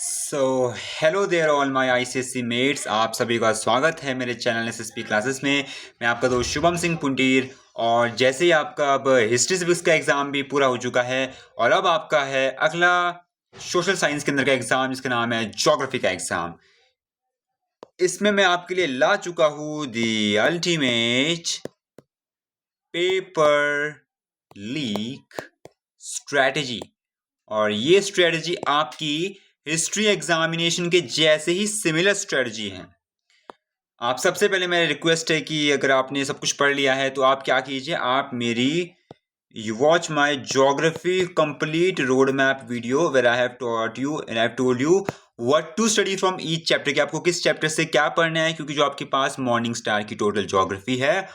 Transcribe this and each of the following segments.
So hello there all my ICSE mates, आप सभी का स्वागत है मेरे चैनल एसएसपी क्लासेस में। मैं आपका दोस्त शुभम सिंह पुंटीर। और जैसे ही आपका अब हिस्ट्री सिविक्स का एग्ज़ाम भी पूरा हो चुका है और अब आपका है अगला सोशल साइंस के अंदर का एग्ज़ाम जिसका नाम है ज्योग्राफी का एग्ज़ाम। इसमें मैं आपके लिए ला चुका हूँ the ultimate paper leak strategy. और ये स्ट्रेटजी आपकी हिस्ट्री एग्जामिनेशन के जैसे ही सिमिलर स्ट्रेटजी है। आप सबसे पहले मेरी रिक्वेस्ट है कि अगर आपने सब कुछ पढ़ लिया है तो आप क्या कीजिए, आप मेरी you watch my geography complete road map video where I have taught you and I have told you what to study from each chapter, कि आपको किस चैप्टर से क्या पढ़ना है। क्योंकि जो आपके पास मॉर्निंग स्टार की टोटल ज्योग्राफी है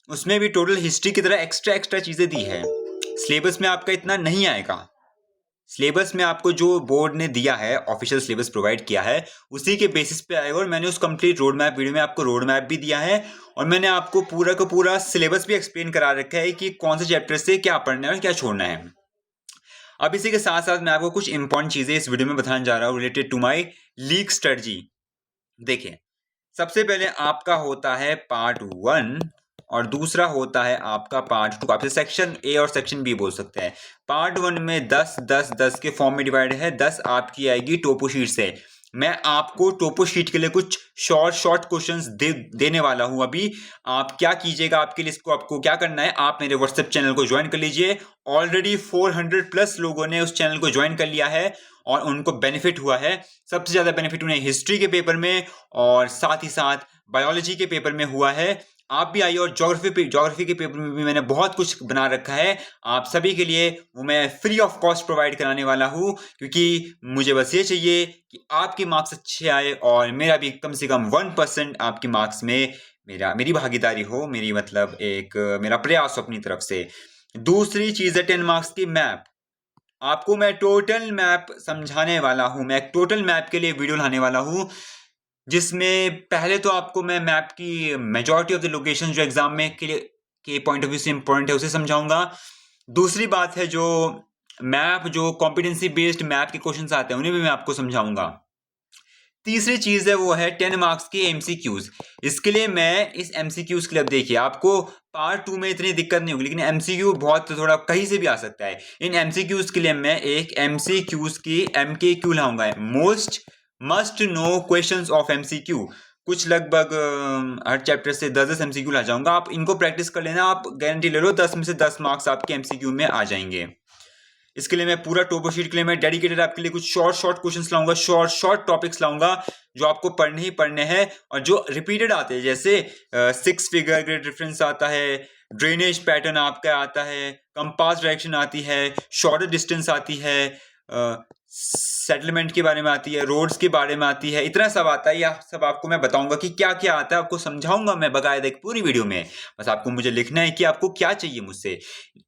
उसमें भी टोटल हिस्ट्री की तरह एक्स्ट्रा एक्स्ट्रा चीज़ें दी है। सिलेबस में आपका इतना नहीं आएगा। सिलेबस में आपको जो बोर्ड ने दिया है, ऑफिशियल सिलेबस प्रोवाइड किया है, उसी के बेसिस पे आएगा। और मैंने उस कंप्लीट रोड मैप वीडियो में आपको रोड मैप भी दिया है और मैंने आपको पूरा का पूरा सिलेबस भी एक्सप्लेन करा रखा है कि कौन से चैप्टर से क्या पढ़ना है और क्या छोड़ना है। अब इसी के साथ साथ मैं आपको कुछ इंपॉर्टेंट चीजें इस वीडियो में बताने जा रहा हूँ related to my leak strategy. देखिए, सबसे पहले आपका होता है पार्ट 1 और दूसरा होता है आपका पार्ट 2। आप सेक्शन ए और सेक्शन बी बोल सकते हैं। पार्ट 1 में 10 10 10 के फॉर्म में डिवाइड है। 10 आपकी आएगी टोपो शीट से। मैं आपको टोपो शीट के लिए कुछ शॉर्ट क्वेश्चंस देने वाला हूं अभी। आप क्या कीजिएगा, आपके लिए इसको आपको क्या करना है, आप मेरे व्हाट्सएप चैनल को ज्वाइन कर लीजिए। ऑलरेडी 400 प्लस लोगों ने उस चैनल को ज्वाइन कर लिया है और उनको बेनिफिट हुआ है। सबसे ज्यादा बेनिफिट उन्हें हिस्ट्री के पेपर में और साथ ही साथ बायोलॉजी के पेपर में हुआ है। आप भी आइए, और ज्योग्राफी के पेपर में भी मैंने बहुत कुछ बना रखा है आप सभी के लिए। वो मैं फ्री ऑफ कॉस्ट प्रोवाइड कराने वाला हूँ, क्योंकि मुझे बस ये चाहिए कि आपके मार्क्स अच्छे आए और मेरा भी कम से कम 1% आपके मार्क्स में मेरी भागीदारी हो, मेरी मतलब एक मेरा प्रयास हो अपनी तरफ से। दूसरी चीज है 10 मार्क्स की मैप। आपको मैं टोटल मैप समझाने वाला हूं। मैं एक टोटल मैप के लिए वीडियो लाने वाला हूं, जिसमें पहले तो आपको मैं मैप की मेजॉरिटी ऑफ द लोकेशन जो एग्जाम में के पॉइंट ऑफ व्यू से इंपॉर्टेंट है उसे समझाऊंगा। दूसरी बात है, जो मैप जो कॉम्पिटेंसी बेस्ड मैप के क्वेश्चन आते हैं उन्हें भी मैं आपको समझाऊंगा। तीसरी चीज है वो है 10 मार्क्स के एमसीक्यूज। इसके लिए मैं इस एमसीक्यूज के लिए, अब देखिए आपको पार्ट 2 में इतनी दिक्कत नहीं होगी, लेकिन एमसीक्यू बहुत थोड़ा कहीं से भी आ सकता है। इन एमसीक्यूज के लिए मैं एक एमसीक्यूज की एमकेक्यू लाऊंगा, most must know questions of MCQ. कुछ लगभग हर चैप्टर से 10-10 एमसीक्यू ला जाऊंगा। आप इनको प्रैक्टिस कर लेना, आप गारंटी ले लो 10 में से 10 मार्क्स आपके एमसीक्यू में आ जाएंगे। इसके लिए मैं पूरा टोपो शीट के लिए मैं डेडिकेटेड आपके लिए कुछ शॉर्ट क्वेश्चंस लाऊंगा, शॉर्ट टॉपिक्स लाऊंगा जो आपको पढ़ने ही पढ़ने हैं और जो रिपीटेड आते हैं। जैसे 6 फिगर ग्रेड डिफरेंस आता है, ड्रेनेज पैटर्न आपका आता है, कंपास डायरेक्शन आती है, शॉर्टर डिस्टेंस आती है, सेटलमेंट के बारे में आती है, रोड्स के बारे में आती है, इतना सब आता है। या सब आपको मैं बताऊंगा कि क्या क्या आता है, आपको समझाऊंगा मैं बकायदा एक पूरी वीडियो में। बस आपको मुझे लिखना है कि आपको क्या चाहिए मुझसे।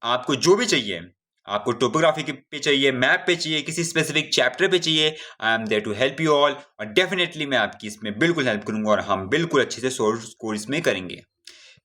आपको जो भी चाहिए, आपको टोपोग्राफी पे चाहिए, मैप पे चाहिए, किसी स्पेसिफिक चैप्टर पे चाहिए, I am there to help you all. और डेफिनेटली मैं आपकी इसमें बिल्कुल हेल्प करूंगा और हम बिल्कुल अच्छे से सोर्स स्कोर इसमें करेंगे।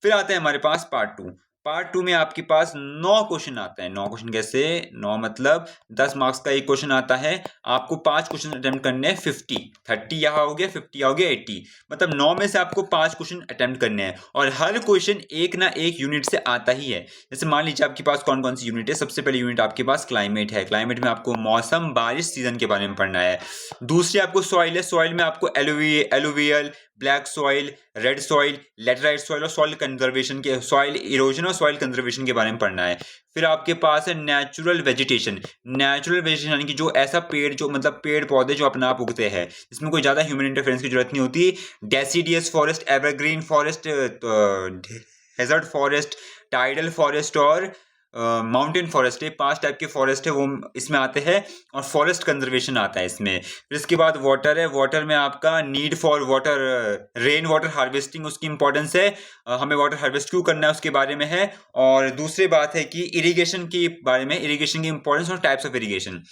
फिर आते हैं हमारे पास पार्ट 2। पार्ट 2 में आपके पास 9 क्वेश्चन आते हैं। 9 क्वेश्चन कैसे? 9 मतलब 10 मार्क्स का एक क्वेश्चन आता है। आपको 5 क्वेश्चन अटेम्प्ट करने हैं। 30 यहाँ हो गया, 50 हो गया, 80, मतलब 9 में से आपको 5 क्वेश्चन अटेम्प्ट करने हैं। और हर क्वेश्चन एक ना एक यूनिट से आता ही है। जैसे मान लीजिए आपके पास कौन कौन सी यूनिट है। सबसे पहले यूनिट आपके पास क्लाइमेट है। क्लाइमेट में आपको मौसम, बारिश, सीजन के बारे में पढ़ना है। दूसरी आपको सॉइल है। सॉइल में आपको alluvial, black soil, red soil, laterite soil और सॉइल कंजर्वेशन के, सॉइल इरोजन और सॉइल कंजर्वेशन के बारे में पढ़ना है। फिर आपके पास है नेचुरल वेजिटेशन। नेचुरल वेजिटेशन यानी कि जो ऐसा पेड़, जो मतलब पेड़ पौधे जो अपने आप उगते हैं, इसमें कोई ज्यादा ह्यूमन इंटरफेरेंस की जरूरत नहीं होती। Deciduous forest, evergreen forest, desert forest, tidal forest और माउंटेन फॉरेस्ट है। 5 टाइप के फॉरेस्ट है वो इसमें आते हैं। और फॉरेस्ट कंजर्वेशन आता है इसमें। फिर इसके बाद वाटर है। वाटर में आपका need for water, rain water harvesting, उसकी इंपॉर्टेंस है, हमें वाटर हार्वेस्ट क्यों करना है उसके बारे में है। और दूसरी बात है कि इरिगेशन के बारे में, इरिगेशन की इंपॉर्टेंस और टाइप्स ऑफ इरिगेशन।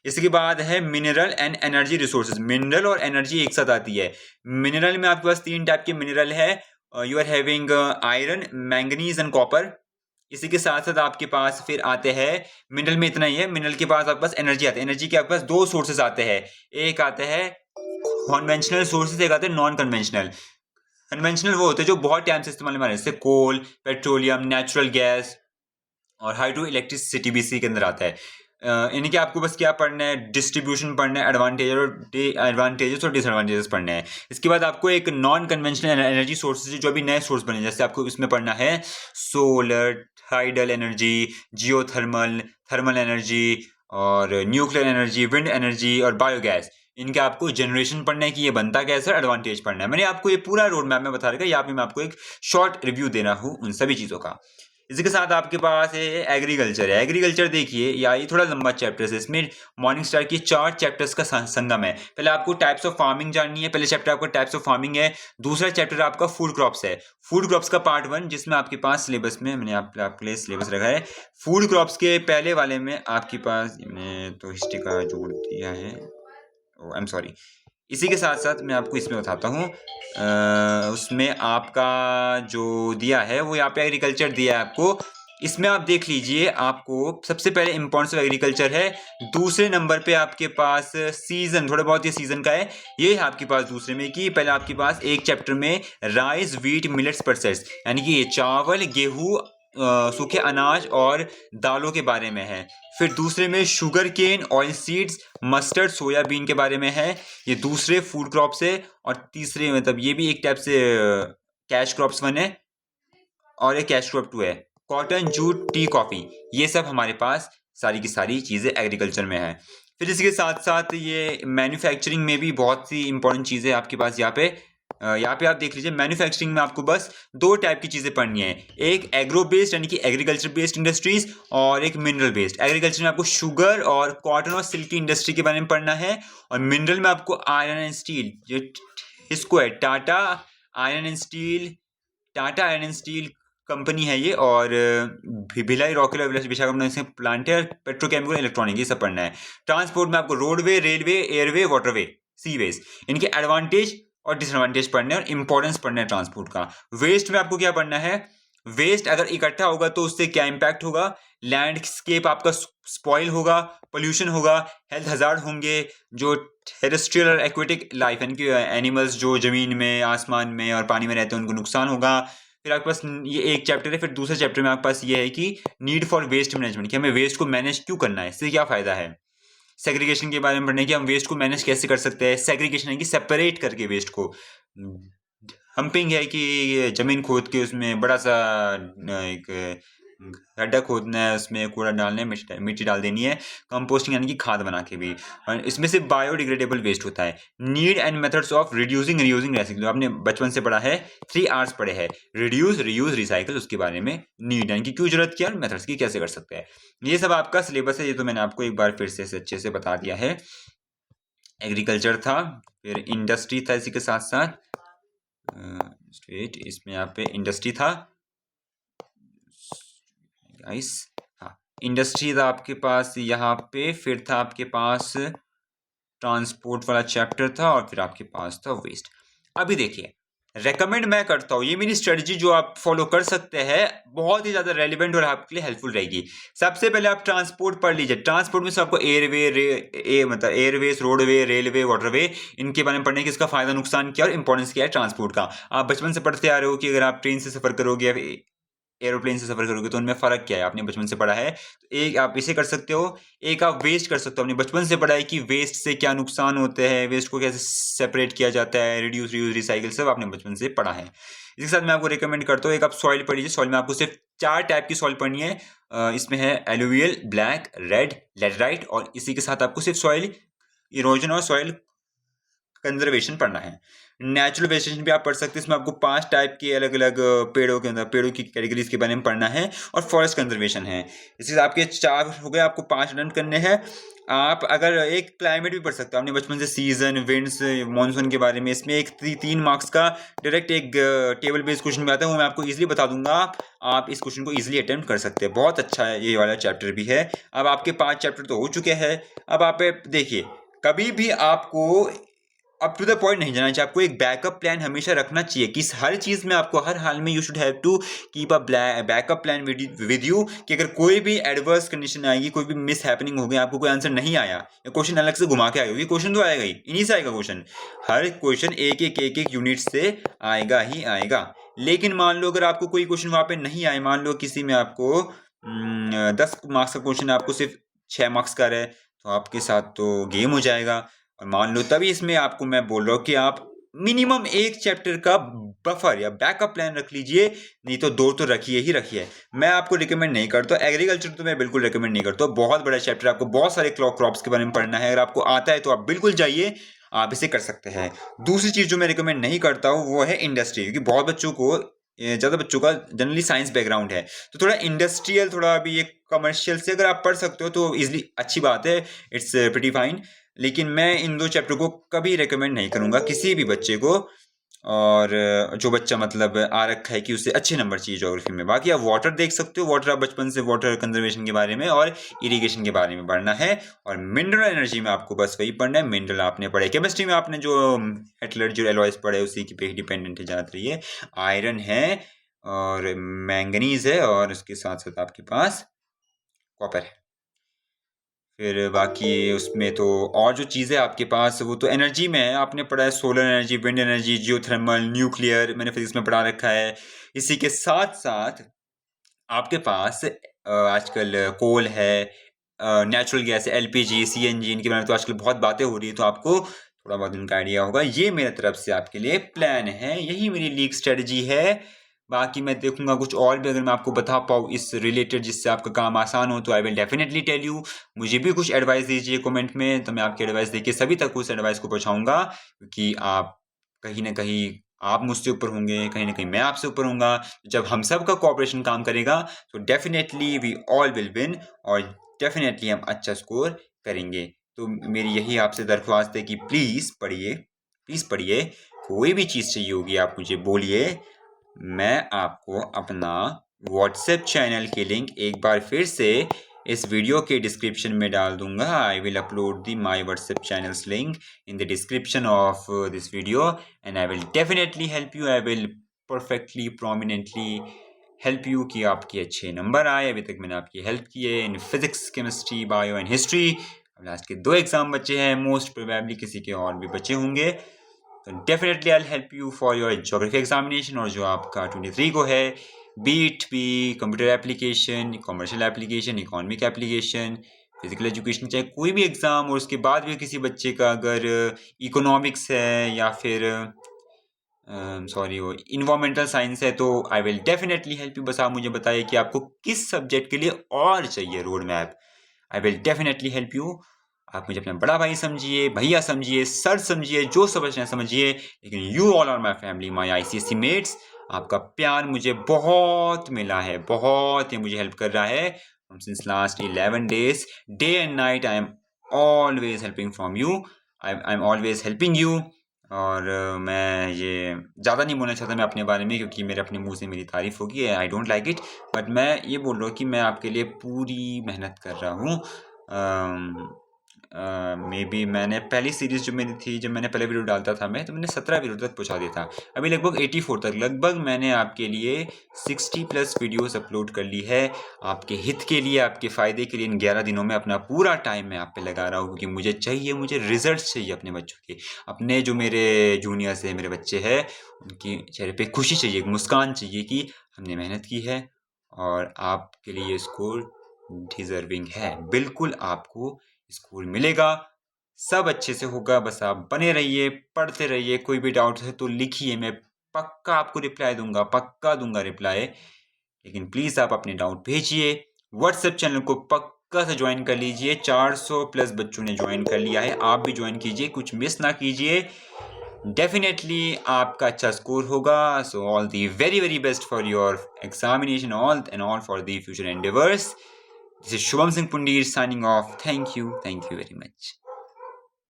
इसके बाद है mineral and energy resources. Mineral और एनर्जी एक साथ आती है। मिनरल में आपके पास 3 टाइप के मिनरल है। You are having iron, manganese and copper. इसी के साथ साथ आपके पास फिर आते हैं मिनरल में इतना ही है। मिनरल के पास आपके पास एनर्जी आती है। एनर्जी के आपके पास दो सोर्सेज आते हैं, एक आते हैं कन्वेंशनल सोर्सेज, एक आते हैं नॉन कन्वेंशनल। कन्वेंशनल वो होते हैं जो बहुत टाइम से इस्तेमाल में आ रहे हैं, जैसे कोल, पेट्रोलियम, नेचुरल गैस और हाइड्रो इलेक्ट्रिसिटी भी इसी के अंदर आता है। इनके आपको बस क्या पढ़ना है, डिस्ट्रीब्यूशन पढ़ना है, एडवांटेजेस और डिसएडवांटेजेस पढ़ने हैं। इसके बाद आपको एक नॉन कन्वेंशनल एनर्जी सोर्सेज जो अभी नए सोर्स बने, जैसे आपको इसमें पढ़ना है solar, hydel energy, geothermal, thermal energy और न्यूक्लियर एनर्जी, विंड एनर्जी और बायोगैस। इनके आपको जनरेशन पढ़ना है कि ये बनता कैसे, एडवांटेज पढ़ना है। मैंने आपको ये पूरा रोड मैप में बता रखा है, यहाँ पे मैं आपको एक शॉर्ट रिव्यू दे रहा हूँ उन सभी चीज़ों का। इसी के साथ आपके पास है एग्रीकल्चर है। एग्रीकल्चर देखिए, या ये थोड़ा लंबा चैप्टर है, इसमें मॉर्निंग स्टार की 4 चैप्टर्स का संगम है। पहले आपको टाइप्स ऑफ फार्मिंग जाननी है, पहले चैप्टर आपका टाइप्स ऑफ फार्मिंग है। दूसरा चैप्टर आपका फूड क्रॉप्स है। फूड क्रॉप्स का पार्ट 1, जिसमें आपके पास सिलेबस में मैंने आपके लिए सिलेबस रखा है। फूड क्रॉप्स के पहले वाले में आपके पास, मैंने तो हिस्ट्री का जोड़ दिया है, आई एम सॉरी। इसी के साथ साथ मैं आपको इसमें बताता हूँ, उसमें आपका जो दिया है वो यहाँ पे एग्रीकल्चर दिया है आपको। इसमें आप देख लीजिए, आपको सबसे पहले इंपॉर्टेंस ऑफ एग्रीकल्चर है। दूसरे नंबर पे आपके पास सीजन, थोड़ा बहुत ये सीजन का है, ये है आपके पास दूसरे में। कि पहले आपके पास एक चैप्टर में राइस, व्हीट, मिलेट्स, पल्सेस, यानी कि ये चावल, गेहूँ, सूखे अनाज और दालों के बारे में है। फिर दूसरे में sugar cane, oil seeds, mustard, soybean के बारे में है। ये दूसरे फूड क्रॉप्स है। और तीसरे मतलब ये भी एक टाइप से कैश क्रॉप्स 1 है और एक कैश क्रॉप 2 है। कॉटन, जूट, टी, कॉफ़ी, ये सब हमारे पास सारी की सारी चीज़ें एग्रीकल्चर में है। फिर इसके साथ साथ ये मैन्युफैक्चरिंग में भी बहुत सी इंपॉर्टेंट चीज़ें आपके पास यहाँ पे आप देख लीजिए। मैन्युफैक्चरिंग में आपको बस 2 टाइप की चीज़ें पढ़नी है, एक एग्रो बेस्ड यानी कि एग्रीकल्चर बेस्ड इंडस्ट्रीज, और एक मिनरल बेस्ड। एग्रीकल्चर में आपको शुगर और कॉटन और सिल्क की इंडस्ट्री के बारे में पढ़ना है, और मिनरल में आपको आयरन एंड स्टील, जो इसको है Tata iron and steel company है ये, और भिलाई रॉकेल विशाखापट्टनम से प्लांट है, पेट्रोकेमिकल, इलेक्ट्रॉनिक, ये सब पढ़ना है। ट्रांसपोर्ट में आपको roadway, railway, airway, waterway, sewage, इनके एडवांटेज और डिसएडवांटेज पढ़ने और इंपॉर्टेंस पढ़ना है ट्रांसपोर्ट का। वेस्ट में आपको क्या पढ़ना है, वेस्ट अगर इकट्ठा होगा तो उससे क्या इम्पैक्ट होगा, लैंडस्केप आपका स्पॉइल होगा, पोल्यूशन होगा, हेल्थ हजार्ड होंगे, जो टेरेस्ट्रियल और एक्वेटिक लाइफ यानी कि एनिमल्स जो जमीन में, आसमान में और पानी में रहते हैं, उनको नुकसान होगा। फिर आपके पास ये एक चैप्टर है। फिर दूसरे चैप्टर में आपके पास ये है कि नीड फॉर वेस्ट मैनेजमेंट, कि हमें वेस्ट को मैनेज क्यों करना है, इससे क्या फ़ायदा है। सेग्रीगेशन के बारे में पढ़ने, कि हम वेस्ट को मैनेज कैसे कर सकते हैं। सेग्रीगेशन है कि सेपरेट करके वेस्ट को। हम्पिंग है कि ज़मीन खोद के उसमें बड़ा सा एक गड्ढा खोदना है, उसमें कूड़ा डालना है, मिट्टी डाल देनी है। कंपोस्टिंग यानी कि खाद बना के भी। और इसमें से बायोडिग्रेडेबल वेस्ट होता है। Need and methods of reducing, reusing, recycling, आपने बचपन से पढ़ा है, 3 आवर्स पढ़े हैं, रिड्यूस, रीयूज, रिसाइकिल, उसके बारे में नीड यानी कि क्यों जरूरत क्या, और मेथड्स की कैसे कर सकते हैं। ये सब आपका सिलेबस है। ये तो मैंने आपको एक बार फिर से अच्छे से बता दिया है। एग्रीकल्चर था, फिर इंडस्ट्री था, इसी के साथ साथ इसमें यहाँ पे इंडस्ट्री था गाइस, हाँ इंडस्ट्री था आपके पास यहाँ पे। फिर था आपके पास ट्रांसपोर्ट वाला चैप्टर था, और फिर आपके पास था वेस्ट। अभी देखिए, रेकमेंड मैं करता हूँ, ये मेरी स्ट्रेटजी जो आप फॉलो कर सकते हैं, बहुत ही ज़्यादा रेलिवेंट और आपके लिए हेल्पफुल रहेगी। सबसे पहले आप ट्रांसपोर्ट पढ़ लीजिए। ट्रांसपोर्ट में से आपको मतलब एयरवेज, रोडवे, रेलवे, वाटरवे, इनके बारे में पढ़ने की, इसका फायदा नुकसान क्या और इंपॉर्टेंस क्या है ट्रांसपोर्ट का। आप बचपन से पढ़ते आ रहे हो कि अगर आप ट्रेन से सफ़र करोगे या एरोप्लेन से सफ़र करोगे तो उनमें फ़र्क क्या है, आपने बचपन से पढ़ा है। तो एक आप इसे कर सकते हो, एक आप वेस्ट कर सकते हो। आपने बचपन से पढ़ा है कि वेस्ट से क्या नुकसान होते हैं, वेस्ट को कैसे सेपरेट किया जाता है, रिड्यूस, रीयूज, रिसाइकिल, सब आपने बचपन से पढ़ा है। इसके साथ मैं आपको रिकमेंड करता हूँ, एक आप सॉइल पढ़ लीजिए। सॉइल में आपको सिर्फ 4 टाइप की सॉइल पढ़नी है। इसमें है एलुवियल, ब्लैक, रेड, लेटराइट, और इसी के साथ आपको सिर्फ सॉइल इरोजन और सॉइल कंजर्वेशन पढ़ना है। नेचुरल वेजिटेशन भी आप पढ़ सकते हैं। इसमें आपको 5 टाइप के अलग अलग पेड़ों की कैटेगरीज के बारे में पढ़ना है, और फॉरेस्ट कंजर्वेशन है। इससे आपके 4 हो गए, आपको 5 रन करने हैं। आप अगर एक क्लाइमेट भी पढ़ सकते हो, आपने बचपन से सीजन, विंड्स, मॉनसून के बारे में। इसमें एक 3 मार्क्स का डायरेक्ट एक टेबल बेस्ड क्वेश्चन भी आता है, वो मैं आपको ईजिली बता दूंगा। आप इस क्वेश्चन को ईजिली अटेम्प्ट कर सकते हैं। बहुत अच्छा है, ये वाला चैप्टर भी है। अब आपके 5 चैप्टर तो हो चुके हैं। अब आप देखिए, कभी भी आपको अप टू द पॉइंट नहीं जाना चाहिए, आपको एक बैकअप प्लान हमेशा रखना चाहिए कि हर चीज़ में आपको हर हाल में you should have to keep a backup plan with you कि अगर कोई भी एडवर्स कंडीशन आएगी, कोई भी मिस हैपनिंग हो गया, आपको कोई आंसर नहीं आया या क्वेश्चन अलग से घुमा के आएगा, क्योंकि क्वेश्चन तो आएगा ही, इन्हीं से आएगा क्वेश्चन, हर क्वेश्चन एक यूनिट से आएगा ही आएगा। लेकिन मान लो अगर आपको कोई क्वेश्चन वहाँ पे नहीं आए, मान लो किसी में आपको 10 मार्क्स का क्वेश्चन आपको सिर्फ 6 मार्क्स का रहे, तो आपके साथ तो गेम हो जाएगा। और मान लो तभी इसमें आपको मैं बोल रहा हूँ कि आप मिनिमम एक चैप्टर का बफर या बैकअप प्लान रख लीजिए, नहीं तो 2 तो रखिए ही रखिए। मैं आपको रिकमेंड नहीं करता, एग्रीकल्चर तो मैं बिल्कुल रिकमेंड नहीं करता, बहुत बड़ा चैप्टर, आपको बहुत सारे क्रॉप्स के बारे में पढ़ना है, अगर आपको आता है तो आप बिल्कुल जाइए, आप इसे कर सकते हैं। दूसरी चीज़ जो मैं रिकमेंड नहीं करता हूँ वो है इंडस्ट्री, क्योंकि बहुत बच्चों को ज़्यादा बच्चों का जनरली साइंस बैकग्राउंड है, तो थोड़ा इंडस्ट्रियल, थोड़ा अभी एक कमर्शियल से अगर आप पढ़ सकते हो तो इजीली अच्छी बात है, इट्स प्रीटी फाइन। लेकिन मैं इन 2 चैप्टर को कभी रिकमेंड नहीं करूँगा किसी भी बच्चे को, और जो बच्चा मतलब आ रखा है कि उसे अच्छे नंबर चाहिए ज्योग्राफी में। बाकी आप वाटर देख सकते हो, वाटर आप बचपन से वाटर कंजर्वेशन के बारे में और इरिगेशन के बारे में पढ़ना है, और मिनरल एनर्जी में आपको बस वही पढ़ना है। मिनरल आपने पढ़े, केमिस्ट्री में आपने जो मेटलर्जी एलॉयज पढ़े उसी की पे डिपेंडेंट है ज़्यादातर, ये आयरन है और मैंगनीज है, और उसके साथ साथ आपके पास कॉपर है। फिर बाकी उसमें तो और जो चीज़ें आपके पास वो तो एनर्जी में है, आपने पढ़ा है solar energy, wind energy, geothermal, nuclear, मैंने फिजिक्स में पढ़ा रखा है। इसी के साथ साथ आपके पास आजकल कोल है, नेचुरल गैस है, एलपीजी, सीएनजी, इनके बारे में तो आजकल बहुत बातें हो रही है, तो आपको थोड़ा बहुत इनका आइडिया होगा। ये मेरे तरफ से आपके लिए प्लान है, यही मेरी लीग स्ट्रेटजी है। बाकी मैं देखूंगा कुछ और भी अगर मैं आपको बता पाऊँ इस रिलेटेड, जिससे आपका काम आसान हो, तो I will definitely tell you. मुझे भी कुछ एडवाइस दीजिए कमेंट में, तो मैं आपकी एडवाइस देके सभी तक उस एडवाइस को पहुँचाऊँगा, क्योंकि आप कहीं न कहीं आप मुझसे ऊपर होंगे, कहीं न कहीं मैं आपसे ऊपर होऊँगा। जब हम सब का कोऑपरेशन काम करेगा, तो definitely we all will win, और डेफिनेटली हम अच्छा स्कोर करेंगे। तो मेरी यही आपसे दरख्वास्त है कि प्लीज़ पढ़िए, प्लीज़ पढ़िए। कोई भी चीज़ चाहिए होगी आप मुझे बोलिए, मैं आपको अपना व्हाट्सएप चैनल की लिंक एक बार फिर से इस वीडियो के डिस्क्रिप्शन में डाल दूंगा। I will upload the my WhatsApp channels link in the description of this video, and I will definitely help you, I will perfectly prominently help you कि आपके अच्छे नंबर आए। अभी तक मैंने आपकी हेल्प की है in physics, chemistry, bio and history. अब लास्ट के 2 एग्जाम बचे हैं, मोस्ट प्रोबेबली किसी के और भी बचे होंगे, तो definitely I help you for your geography examination, और जो आपका 23 को है, बीट भी computer application, commercial application, economic application, physical education, चाहे कोई भी एग्ज़ाम, और उसके बाद भी किसी बच्चे का अगर इकोनॉमिक्स है या फिर सॉरी वो इन्वायरमेंटल साइंस है, तो I will definitely help you. बस आप मुझे बताइए कि आपको किस सब्जेक्ट के लिए और चाहिए road map, I will definitely help you. आप मुझे अपना बड़ा भाई समझिए, भैया समझिए, सर समझिए, जो समझना है समझिए, लेकिन you all are my family, my ICSE mates. आपका प्यार मुझे बहुत मिला है, बहुत ही मुझे हेल्प कर रहा है since last 11 days, day and night I am always helping from you, I am always helping you. और मैं ये ज़्यादा नहीं बोलना चाहता मैं अपने बारे में, क्योंकि मेरे अपने मुंह से मेरी तारीफ़ होगी, I don't like it, but मैं ये बोल रहा हूँ कि मैं आपके लिए पूरी मेहनत कर रहा हूँ। मे बी मैंने पहली सीरीज़ जो मेरी थी, जब मैंने पहले वीडियो डालता था मैं, तो मैंने 17 वीडियो तक पहुँचा दिया था। अभी लगभग 84 तक, लगभग मैंने आपके लिए 60+ वीडियोस अपलोड कर ली है, आपके हित के लिए, आपके फ़ायदे के लिए। इन 11 दिनों में अपना पूरा टाइम मैं आप पे लगा रहा हूँ, क्योंकि मुझे रिजल्ट्स चाहिए अपने बच्चों के, अपने जो मेरे जूनियर्स हैं, मेरे बच्चे हैं, उनकी चेहरे पे खुशी चाहिए, एक मुस्कान चाहिए कि हमने मेहनत की है, और आपके लिए स्कोर डिज़र्विंग है। बिल्कुल आपको स्कोर मिलेगा, सब अच्छे से होगा, बस आप बने रहिए, पढ़ते रहिए। कोई भी डाउट है तो लिखिए, मैं पक्का आपको रिप्लाई दूंगा, पक्का दूंगा रिप्लाई। लेकिन प्लीज़ आप अपने डाउट भेजिए। व्हाट्सएप चैनल को पक्का से ज्वाइन कर लीजिए, 400+ बच्चों ने ज्वाइन कर लिया है, आप भी ज्वाइन कीजिए, कुछ मिस ना कीजिए। डेफिनेटली आपका अच्छा स्कोर होगा। So all the very very best for your examination, all for the future endeavours. This is Shubham Singh Pundir signing off. Thank you very much.